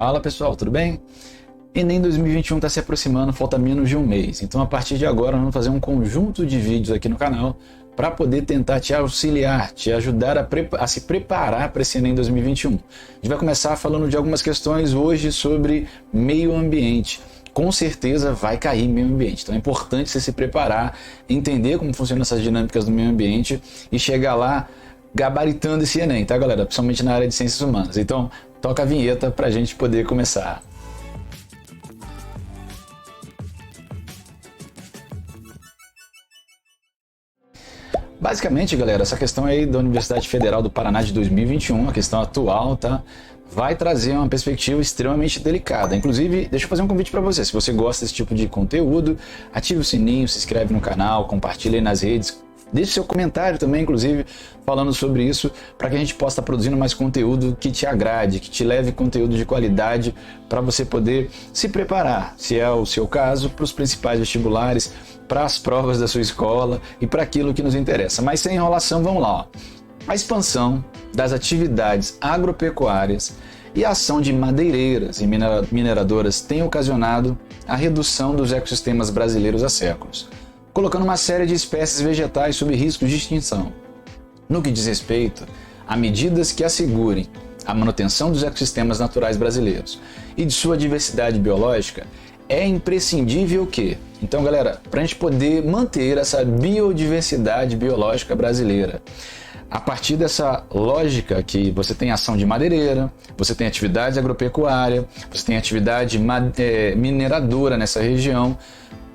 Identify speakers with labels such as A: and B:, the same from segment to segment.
A: Fala pessoal, tudo bem? Enem 2021 está se aproximando, falta menos de um mês. Então a partir de agora vamos fazer um conjunto de vídeos aqui no canal para poder tentar te auxiliar, te ajudar a se preparar para esse Enem 2021. A gente vai começar falando de algumas questões hoje sobre meio ambiente. Com certeza vai cair meio ambiente, então é importante você se preparar, entender como funcionam essas dinâmicas do meio ambiente e chegar lá gabaritando esse Enem, tá galera? Principalmente na área de ciências humanas. Então toca a vinheta para a gente poder começar. Basicamente, galera, essa questão aí da Universidade Federal do Paraná de 2021, a questão atual, tá? Vai trazer uma perspectiva extremamente delicada. Inclusive, deixa eu fazer um convite para você. Se você gosta desse tipo de conteúdo, ative o sininho, se inscreve no canal, compartilha aí nas redes. Deixe seu comentário também, inclusive, falando sobre isso, para que a gente possa estar produzindo mais conteúdo que te agrade, que te leve conteúdo de qualidade para você poder se preparar, se é o seu caso, para os principais vestibulares, para as provas da sua escola e para aquilo que nos interessa. Mas sem enrolação, vamos lá. Ó. A expansão das atividades agropecuárias e a ação de madeireiras e mineradoras tem ocasionado a redução dos ecossistemas brasileiros há séculos, colocando uma série de espécies vegetais sob risco de extinção. No que diz respeito a medidas que assegurem a manutenção dos ecossistemas naturais brasileiros e de sua diversidade biológica, é imprescindível que, então galera, para a gente poder manter essa biodiversidade biológica brasileira, a partir dessa lógica que você tem ação de madeireira, você tem atividade agropecuária, você tem atividade mineradora nessa região,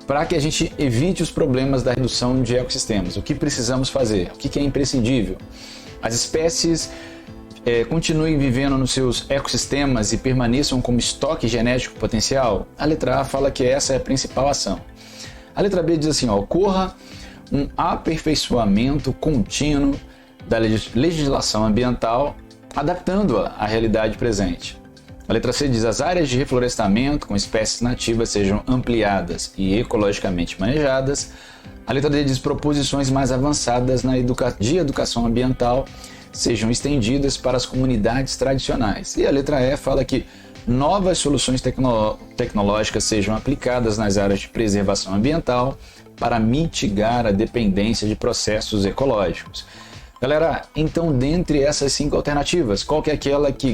A: para que a gente evite os problemas da redução de ecossistemas. O que precisamos fazer? O que é imprescindível? As espécies continuem vivendo nos seus ecossistemas e permaneçam como estoque genético potencial? A letra A fala que essa é a principal ação. A letra B diz assim, ó, ocorra um aperfeiçoamento contínuo da legislação ambiental, adaptando-a à realidade presente. A letra C diz, as áreas de reflorestamento com espécies nativas sejam ampliadas e ecologicamente manejadas. A letra D diz, proposições mais avançadas de educação ambiental sejam estendidas para as comunidades tradicionais. E a letra E fala que novas soluções tecnológicas sejam aplicadas nas áreas de preservação ambiental para mitigar a dependência de processos ecológicos. Galera, então dentre essas 5 alternativas, qual que é aquela que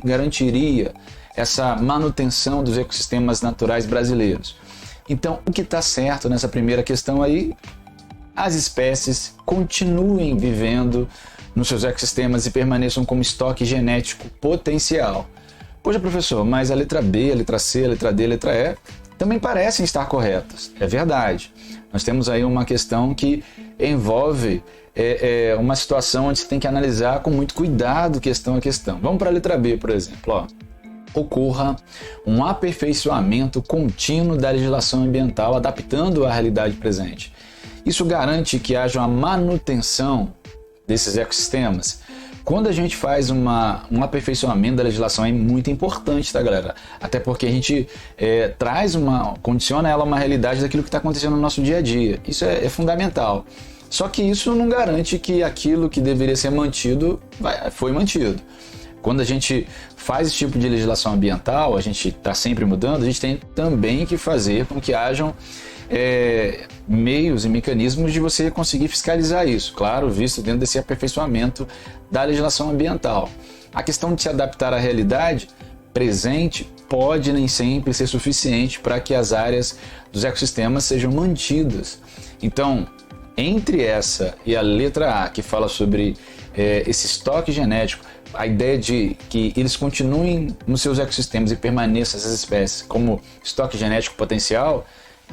A: garantiria essa manutenção dos ecossistemas naturais brasileiros? Então, o que está certo nessa primeira questão aí? As espécies continuem vivendo nos seus ecossistemas e permaneçam como estoque genético potencial. Poxa, professor, mas a letra B, a letra C, a letra D, a letra E também parecem estar corretas. É verdade. Nós temos aí uma questão que envolve uma situação onde você tem que analisar com muito cuidado questão a questão. Vamos para a letra B, por exemplo. Ó. Ocorra um aperfeiçoamento contínuo da legislação ambiental, adaptando à realidade presente. Isso garante que haja uma manutenção desses ecossistemas. Quando a gente faz um aperfeiçoamento da legislação é muito importante, tá galera? Até porque a gente condiciona ela a uma realidade daquilo que está acontecendo no nosso dia a dia. Isso é fundamental. Só que isso não garante que aquilo que deveria ser mantido foi mantido. Quando a gente faz esse tipo de legislação ambiental, a gente está sempre mudando, a gente tem também que fazer com que hajam meios e mecanismos de você conseguir fiscalizar isso, claro, visto dentro desse aperfeiçoamento da legislação ambiental. A questão de se adaptar à realidade presente pode nem sempre ser suficiente para que as áreas dos ecossistemas sejam mantidas. Então, entre essa e a letra A, que fala sobre esse estoque genético, a ideia de que eles continuem nos seus ecossistemas e permaneçam essas espécies como estoque genético potencial,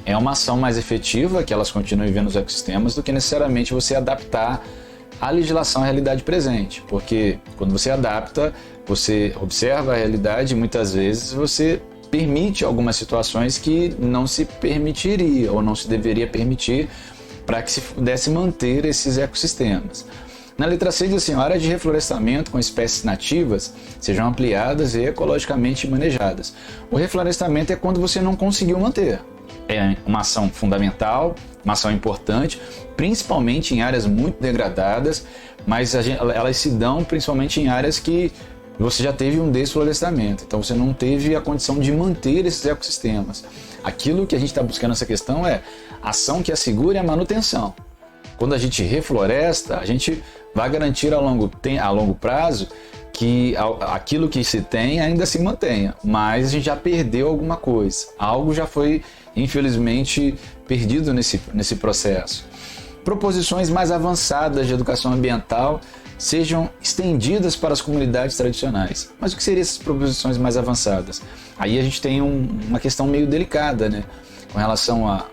A: é uma ação mais efetiva, que elas continuem vivendo nos ecossistemas, do que necessariamente você adaptar a legislação à realidade presente. Porque quando você adapta, você observa a realidade e muitas vezes você permite algumas situações que não se permitiria ou não se deveria permitir para que se pudesse manter esses ecossistemas. Na letra C diz assim, a área de reflorestamento com espécies nativas sejam ampliadas e ecologicamente manejadas. O reflorestamento é quando você não conseguiu manter. É uma ação fundamental, uma ação importante, principalmente em áreas muito degradadas, mas elas se dão principalmente em áreas que você já teve um desflorestamento, então você não teve a condição de manter esses ecossistemas. Aquilo que a gente está buscando nessa questão é ação que assegure a manutenção. Quando a gente refloresta, a gente vai garantir a longo prazo que aquilo que se tem ainda se mantenha, mas a gente já perdeu alguma coisa. Algo já foi, infelizmente, perdido nesse processo. Proposições mais avançadas de educação ambiental sejam estendidas para as comunidades tradicionais. Mas o que seriam essas proposições mais avançadas? Aí a gente tem uma questão meio delicada, né? Com relação a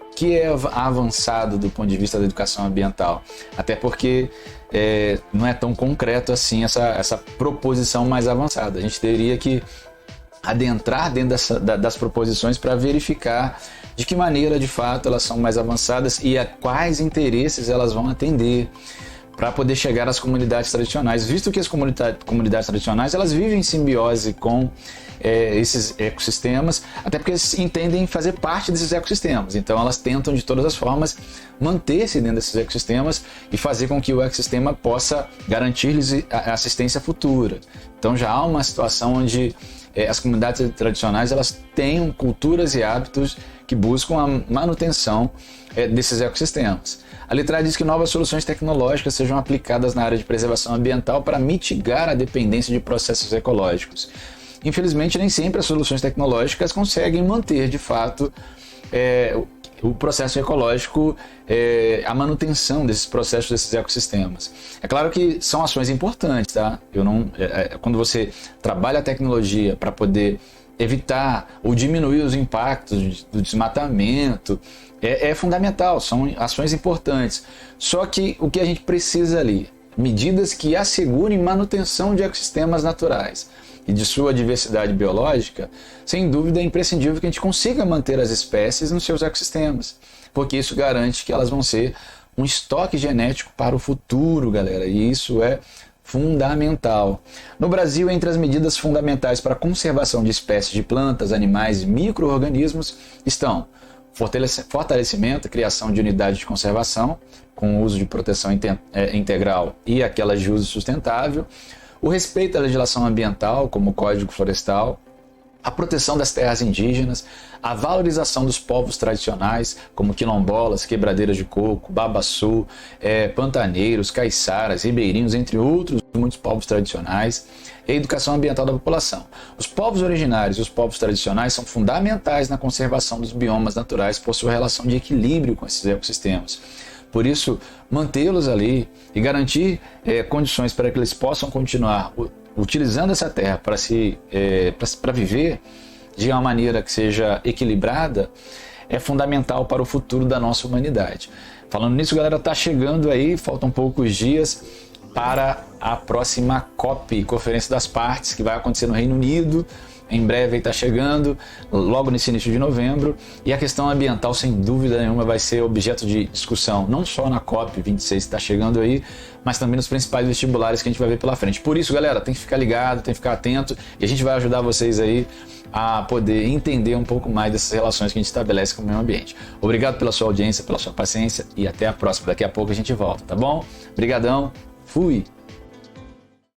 A: o que é avançado do ponto de vista da educação ambiental. Até porque não é tão concreto assim essa proposição mais avançada. A gente teria que adentrar dentro das proposições para verificar de que maneira, de fato, elas são mais avançadas e a quais interesses elas vão atender, para poder chegar às comunidades tradicionais, visto que as comunidades tradicionais elas vivem em simbiose com esses ecossistemas, até porque eles entendem fazer parte desses ecossistemas, então elas tentam de todas as formas manter-se dentro desses ecossistemas e fazer com que o ecossistema possa garantir-lhes a assistência futura. Então já há uma situação onde as comunidades tradicionais elas têm culturas e hábitos que buscam a manutenção desses ecossistemas. A letra diz que novas soluções tecnológicas sejam aplicadas na área de preservação ambiental para mitigar a dependência de processos ecológicos. Infelizmente, nem sempre as soluções tecnológicas conseguem manter, de fato, o processo ecológico, a manutenção desses processos, desses ecossistemas. É claro que são ações importantes, tá? Quando você trabalha a tecnologia para poder evitar ou diminuir os impactos do desmatamento, é fundamental, são ações importantes. Só que o que a gente precisa ali, medidas que assegurem manutenção de ecossistemas naturais e de sua diversidade biológica, sem dúvida é imprescindível que a gente consiga manter as espécies nos seus ecossistemas, porque isso garante que elas vão ser um estoque genético para o futuro, galera, e isso é fundamental. No Brasil, entre as medidas fundamentais para a conservação de espécies de plantas, animais e micro-organismos estão fortalecimento, criação de unidades de conservação, com o uso de proteção integral e aquelas de uso sustentável, o respeito à legislação ambiental, como o Código Florestal, a proteção das terras indígenas, a valorização dos povos tradicionais, como quilombolas, quebradeiras de coco, babaçu, pantaneiros, caiçaras, ribeirinhos, entre outros muitos povos tradicionais, e a educação ambiental da população. Os povos originários e os povos tradicionais são fundamentais na conservação dos biomas naturais por sua relação de equilíbrio com esses ecossistemas. Por isso, mantê-los ali e garantir condições para que eles possam continuar utilizando essa terra para viver de uma maneira que seja equilibrada é fundamental para o futuro da nossa humanidade. Falando nisso, galera, tá chegando aí, faltam poucos dias para a próxima COP, Conferência das Partes, que vai acontecer no Reino Unido. Em breve está chegando, logo nesse início de novembro, e a questão ambiental, sem dúvida nenhuma, vai ser objeto de discussão, não só na COP26 que está chegando aí, mas também nos principais vestibulares que a gente vai ver pela frente. Por isso, galera, tem que ficar ligado, tem que ficar atento, e a gente vai ajudar vocês aí a poder entender um pouco mais dessas relações que a gente estabelece com o meio ambiente. Obrigado pela sua audiência, pela sua paciência, e até a próxima. Daqui a pouco a gente volta, tá bom? Obrigadão, fui!